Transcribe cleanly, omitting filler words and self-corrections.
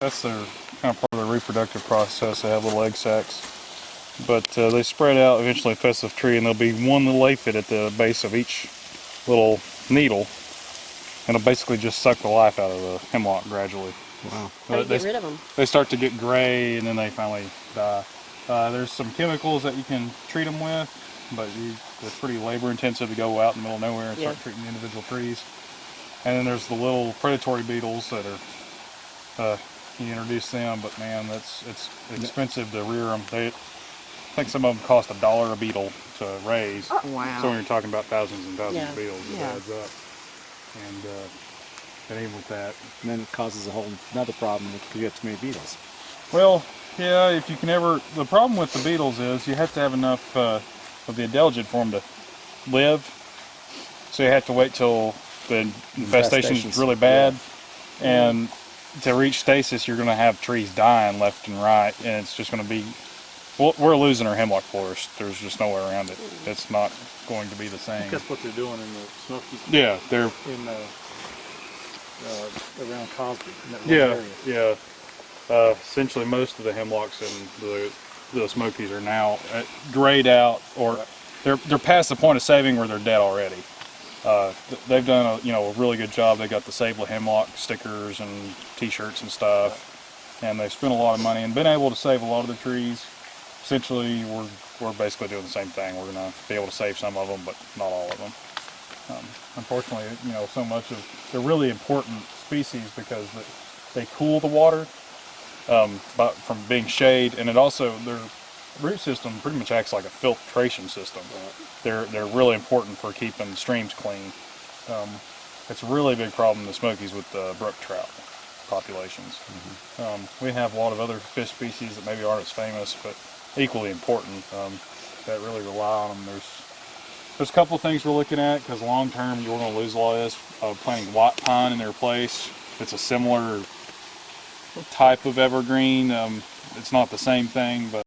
That's their kind of part of the reproductive process. They have little egg sacs, but they spread out, eventually infest the tree, and there'll be one little aphid at the base of each little needle, and it'll basically just suck the life out of the hemlock gradually. Wow. How do you get rid of them? They start to get gray, and then they finally die. There's some chemicals that you can treat them with, but it's pretty labor intensive to go out in the middle of nowhere and start treating the individual trees. And then there's the little predatory beetles that are, you introduce them, but man, it's expensive to rear them. I think some of them cost $1 a beetle to raise. Oh, wow. So when you're talking about thousands and thousands of beetles, it adds up. And even with that, And then it causes a whole another problem if you get too many beetles. well, yeah, if you can ever, the problem with the beetles is you have to have enough of the Adelgid for them to live. So you have to wait till the infestation is really bad, and to reach stasis, you're going to have trees dying left and right, and it's just going to be, well, we're losing our hemlock forest. There's just no way around it. It's not going to be the same. That's what they're doing in the Smokies. Yeah, they're In around Cosby. In that yeah, area. yeah. Essentially, most of the hemlocks in the Smokies are now grayed out, or they're past the point of saving where they're dead already. They've done a really good job. They got the Save the Hemlock stickers and T-shirts and stuff, and they've spent a lot of money and been able to save a lot of the trees. Essentially, we're basically doing the same thing. We're going to be able to save some of them, but not all of them. Unfortunately, so much of they're really important species because they cool the water from being shade, and it also their root system pretty much acts like a filtration system. They're really important for keeping streams clean. It's a really big problem in the Smokies with the brook trout populations. We have a lot of other fish species that maybe aren't as famous, but equally important that really rely on them. There's a couple of things we're looking at, because long term you're going to lose a lot of this. Planting white pine in their place. It's a similar type of evergreen. It's not the same thing, but